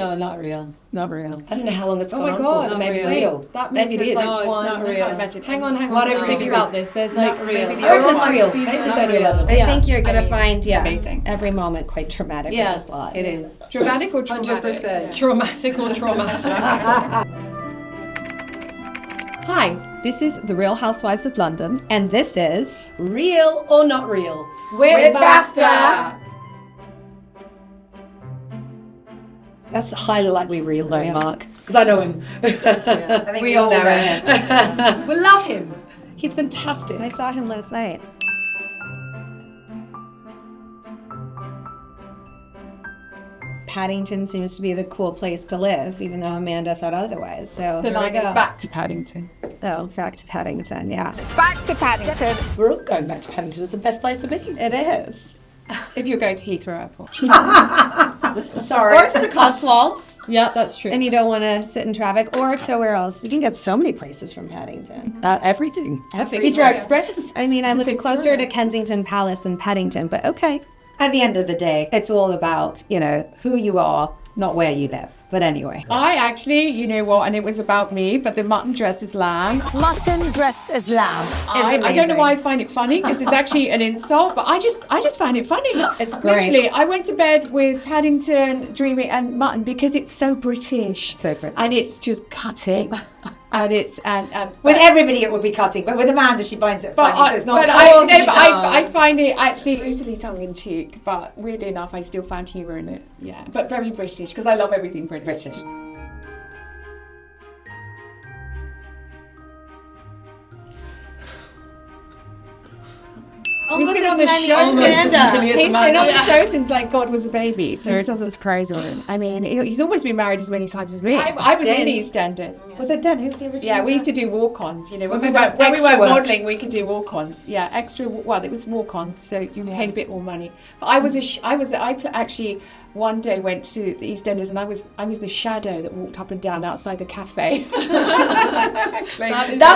No, not real. Not real. I don't know how long it's Oh gone my on God. for, so maybe Not real. That Maybe it is. like No, it's one. not I real. can't imagine. Hang on. Whatever Think it is. about this. There's Not like real. maybe I reckon the it's real. Maybe there's only 11. I think you're going to I mean, find, amazing. every moment quite traumatic in Yeah, this lot. it is. Dramatic or traumatic? 100%. Traumatic or traumatic? Hi, this is the Real Housewives of London, and this is... Real or not real? With BAFTA. That's highly likely real, though, Mark. Because I know him. I think We all know him. We love him. He's fantastic. I saw him last night. Paddington seems to be the cool place to live, even though Amanda thought otherwise. So The here we line is go. back to Paddington. Oh, back to Paddington, yeah. Back to Paddington. We're all going back to Paddington. It's the best place to be. It is. If you're going to Heathrow Airport. Sorry. Or to the Cotswolds, Yeah, that's true. and you don't want to sit in traffic, or to where else. You can get so many places from Paddington. Everything. Everything. Heathrow Express. I mean, I live closer to Kensington Palace than Paddington, but okay. At the end of the day, it's all about, who you are, not where you live. But anyway. I actually, you know what, and it was about me, but the mutton dressed as lamb. Mutton dressed as lamb. I don't know why I find it funny, because it's actually an insult, but I just find it funny. It's great. Literally, I went to bed with Paddington, Dreamy, and mutton because it's so British. So British. And it's just cutting. And it's With everybody it would be cutting, but with Amanda she finds it funny, so it's not I find it actually loosely tongue in cheek, but weirdly enough, I still found humour in it. Yeah, but very British because I love everything British. He's been on the show since like God was a baby, so it doesn't surprise me. I mean, he's almost been married as many times as me. I was in EastEnders. Was it Dan? Who's the original? Yeah, we used to do walk-ons. When we got weren't extra work. modelling, we could do walk-ons. Yeah, extra. Well, it was walk-ons, so you paid a bit more money. But I actually one day went to the EastEnders, and I was the shadow that walked up and down outside the cafe. That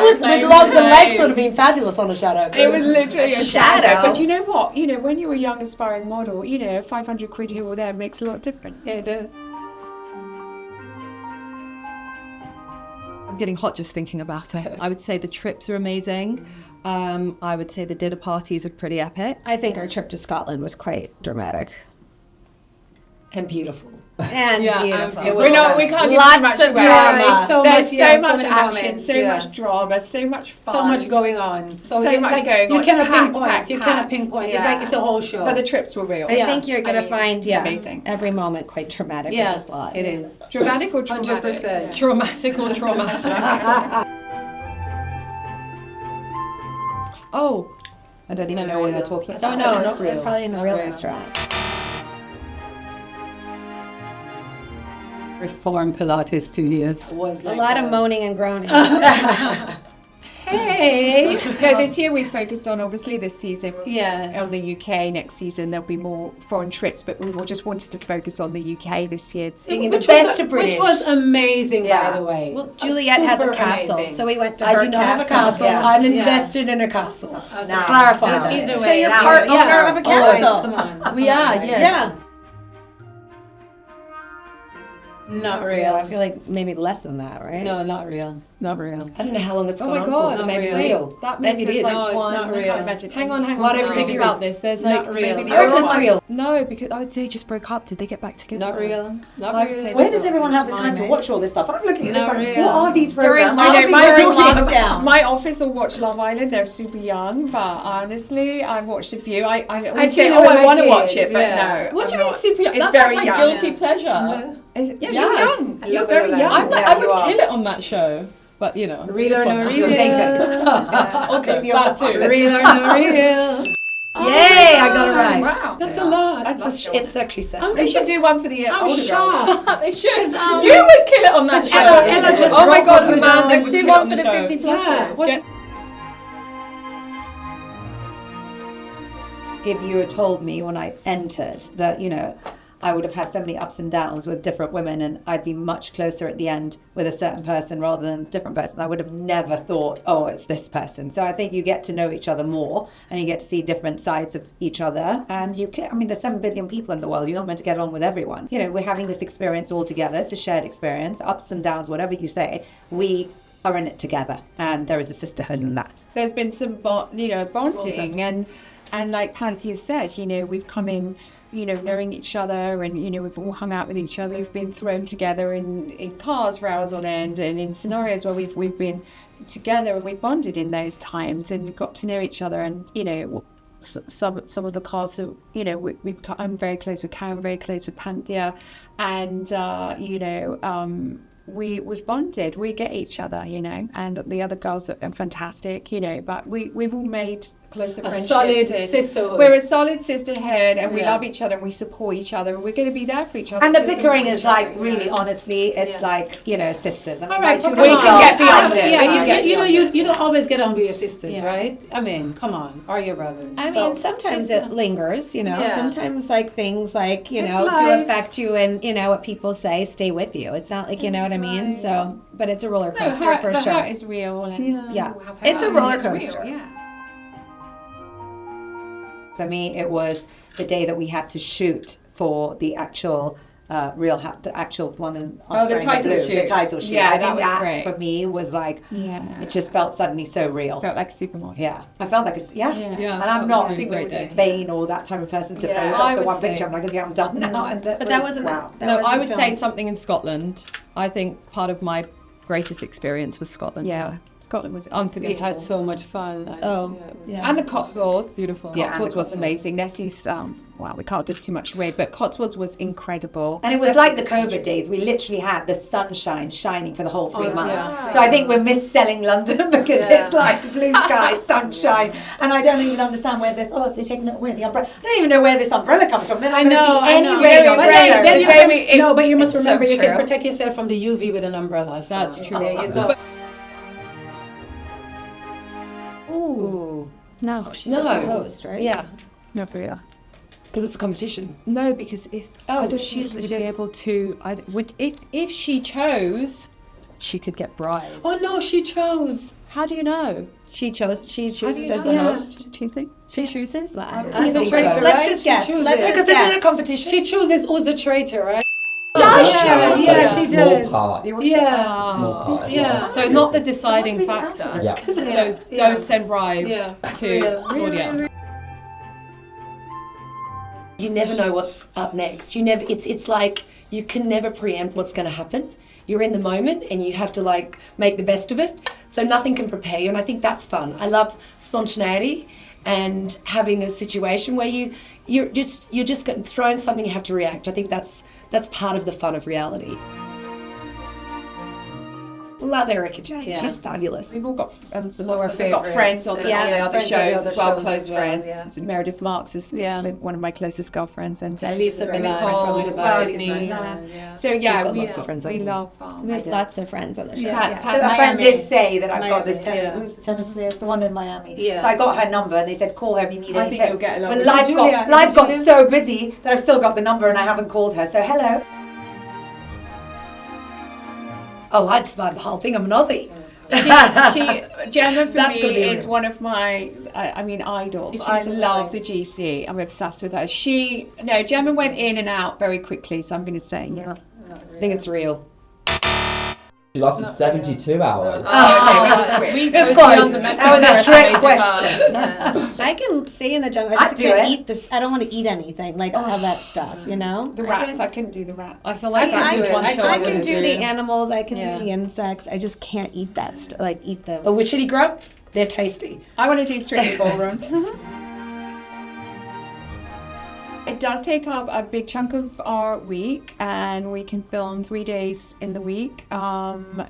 was with the legs would have been fabulous on a shadow. It was literally a shadow. shadow. But you know what? When you're a young aspiring model, 500 quid here or there makes a lot different. Yeah, it does. I'm getting hot just thinking about it. I would say the trips are amazing. I would say the dinner parties are pretty epic. I think our trip to Scotland was quite dramatic. And beautiful. And beautiful. We can't give Lots too much of away. drama. There's so much many action, moments, so much drama, so much fun. So much going on. So much going you on. cannot Packed, pinpoint. packed, You cannot packed. pinpoint. Yeah. It's like it's a whole show. But the trips were real. I think you're going to find, amazing. every moment quite traumatic in Yeah, this lot. it is. Dramatic or traumatic? 100%. Traumatic or traumatic? Oh, I don't even know what you're talking about. Oh, no, It's it's not real. probably in a real restaurant. Reform Pilates studios. Was A like lot that. of moaning and groaning. Hey. No, this year we focused on, obviously, this season. Yes. On the UK. Next season there'll be more foreign trips, but we just wanted to focus on the UK this year. Being the best of British. Which was amazing, by the way. Well, Juliet has a Super castle, amazing. so we went to I her do not have a castle. Yeah. I'm invested in a castle. Let's clarify that. Either way, So you're yeah. part Yeah. owner of a Always, castle. come on. We are, yes. Yeah. Not I real. feel like maybe less than that, right? No, not real. Not real. I don't know how long it's Oh gone my on God. for, so Not maybe real. real. That Maybe makes it is. like No, it's one. not I real. can't imagine. hang on. Whatever Think it about is. this. There's Not like real. maybe I reckon it's real. no, because they just broke up. Did they get back together? Not real. Not I would real. say Where does everyone have the time to watch all this stuff? I'm looking at this Not like, real. what are these During programs? lockdown. I know, During my lockdown. My office will watch Love Island. They're super young, but honestly, I've watched a few. I always say, tune in with I my want to watch kids, it, but yeah. no. What do I'm you mean not. super young? It's That's very like young. my guilty pleasure. Yeah, Yes. you're young. I You're love very it. young. I would you are. kill it on that show, but Real or this no one- real? Take it. Also, that too. Real or no real? Yay, I got it right. Wow. That's a lot. It's actually sad. They should do one for the I'm older girls. shocked. They should. Because, You would kill it on that show. Ella just Oh my broke God, up with Amanda, them. let's do one for the 50 plus. Yeah. What's If you had told me when I entered that, I would have had so many ups and downs with different women, and I'd be much closer at the end with a certain person rather than a different person. I would have never thought, oh, it's this person. So I think you get to know each other more, and you get to see different sides of each other. And there's 7 billion people in the world. You're not meant to get along with everyone. You know, we're having this experience all together. It's a shared experience, ups and downs, whatever you say. We are in it together, and there is a sisterhood in that. There's been some bonding, and like Panthea said, you know, we've come in, you know, knowing each other, and, you know, we've all hung out with each other. We've been thrown together in cars for hours on end, and in scenarios where we've been together, and we've bonded in those times, and we've got to know each other. And, you know, some of the cast, you know, I'm very close with Karen, very close with Panthea, and you know, we was bonded. We get each other, you know, and the other girls are fantastic, you know, but we've all made closer friendships. Solid sisterhood. We're a solid sisterhood, and we love each other, and we support each other, and we're going to be there for each other. And the bickering is like, really, honestly, it's like, you know, sisters. I mean, all right, like, we can get beyond it. Yeah, you don't always get on with your sisters, right? I mean, come on, or your brothers. I mean, sometimes it lingers, you know. Yeah. Sometimes, like, things like, you It's know, life. do affect you, and, you know, what people say stay with you. It's not like, you know what I mean? So, but it's a roller coaster for the sure. hurt is real, and Yeah. we'll have It's a hurt, roller and it's real, coaster. yeah. For me, it was the day that we had to shoot for the actual the actual one in the title shoot. The title shoot. Yeah, I that think was that great. for me was like, Yeah. it just felt suddenly so real. Felt like a supermodel. Yeah, I felt like Yeah. and I'm not really great day. vain or that type of person to Yeah. pose I after would one say- picture. I'm like, okay, I'm done now. And But that wasn't wow. No, I would say something in Scotland. I think part of my greatest experience was Scotland. Yeah. Scotland was We Unforgettable. had so much fun. And the Cotswolds. Beautiful. Yeah. Cotswolds was amazing. Nessie's, well, we can't give too much away, but Cotswolds was incredible. And it was like the COVID days. We literally had the sunshine shining for the whole 3 months. yeah. So I think we're mis-selling London because it's like blue sky, sunshine. And I don't even understand where this, they're taking it away, the umbrella. I don't even know where this umbrella comes from. Then I'm going to see any rain on But rain. then you Jamie, can, no, but you must it's remember so you can true. protect yourself from the UV with an umbrella. So That's true. There you go. Ooh. No, she's No. just the host, right? Yeah, No, for real. because it's a competition. No, because if she would be able to, if she chose, she could get bribed. Oh no, she chose. How do you know? She chooses as know? the host. Do you think? She chooses. She's a think traitor, so. right? Let's just guess. She chooses. Let's just Because guess. isn't it a competition? She chooses who's a traitor, right? Does Yeah, she? yeah, she small does. part. Yeah. Small part. Yeah. So not the deciding factor. Yeah. So don't send bribes Yeah. to Claudia. You never know what's up next. It's like you can never preempt what's going to happen. You're in the moment and you have to like make the best of it. So nothing can prepare you, and I think that's fun. I love spontaneity and having a situation where you're just getting thrown something, you have to react. I think that's part of the fun of reality. Love Erica Jane. Yeah. She's fabulous. We've all got Our we've got favourites. friends on the other friends on the shows other as well, shows close as well, friends. yeah. Meredith Marks is Yeah. one of my closest girlfriends, and Lisa Milan Nicole from as well. Dubai. Sydney. Yeah. So yeah, We've got we lots of friends, we haven't we? love. We have lots of friends on the show. Yeah. Pat A friend Miami. did say that I've got this Miami, yeah. who's the tennis player, the one in Miami. Yeah. So I got her number and they said call her if you need I any think tips. you'll get along But with life Julia. got Julia? so busy that I've still got the number and I haven't called her. So hello. Oh, I'd survive the whole thing. I'm an Aussie. Gemma for That's gonna me be is real. one of my, idols. Did she I survive? love the GC. I'm obsessed with her. Gemma went in and out very quickly, so I'm going to say yeah. I think it's real. She lasted 72 hours. It's close. That was a trick question. I can stay in the jungle. I I'd just do can't it. eat this. I don't want to eat anything like all that stuff. You know. The rats, I couldn't do the rats. I feel like I that's can just do it. one I show. can I I can wouldn't do the do. animals. I can Yeah. do the insects. I just can't eat that stuff. Like eat them. A witchetty grub, they're tasty. I want to do Strictly Ballroom. It does take up a big chunk of our week, and we can film 3 days in the week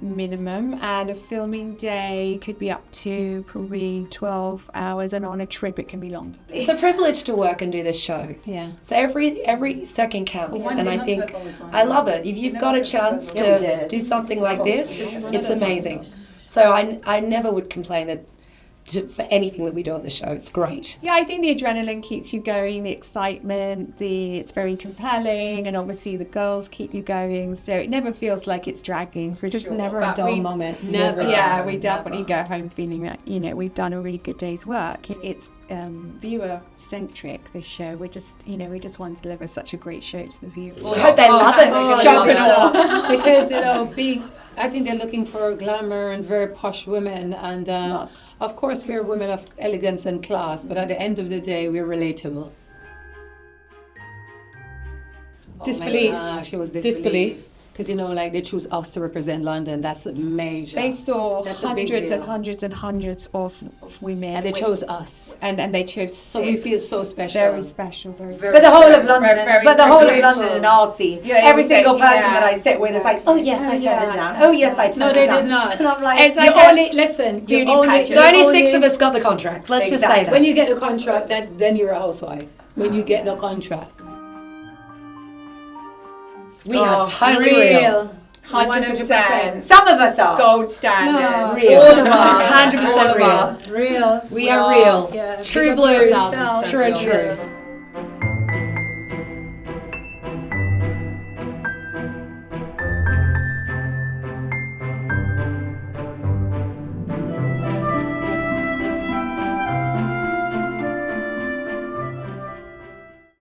minimum, and a filming day could be up to probably 12 hours, and on a trip it can be longer. It's a privilege to work and do this show. Yeah. So every second counts, and I think I love it. If you've got a chance to do something like this, it's amazing. So I never would complain that for anything that we do on the show. It's great. Yeah, I think the adrenaline keeps you going, the excitement, it's very compelling, and obviously the girls keep you going, so it never feels like it's dragging for There's sure. never a But dull moment. Never. Yeah, we definitely go home feeling like, we've done a really good day's work. It's viewer-centric, this show. We just want to deliver such a great show to the viewers. We hope they love it. Shock and awe. Because, I think they're looking for glamour and very posh women, and of course we're women of elegance and class, but at the end of the day we're relatable. Disbelief. Oh my gosh, it was disbelief. Because they choose us to represent London. That's a major. They saw hundreds deal. and hundreds and hundreds of women. And they chose us. And they chose So we feel so special. Very special. Very But the whole of London, very but the whole of grateful. London and Arcee, Yeah, every you single say, person yeah, that I sit with is like, oh yes, I turned it down. Oh yes, I turned No, it they down. did not. And I'm like, It's You like only listen. You beauty only. pageant. So only 6 of us got the contracts. Let's just say Exactly. that. When you get the contract, then you're a housewife. When you get the contract. we are totally real. 100%. some of us are. Gold standard. No. Real. All of us. 100% real. Real. We are real. Yeah. True Big up blue. yourself. True and true.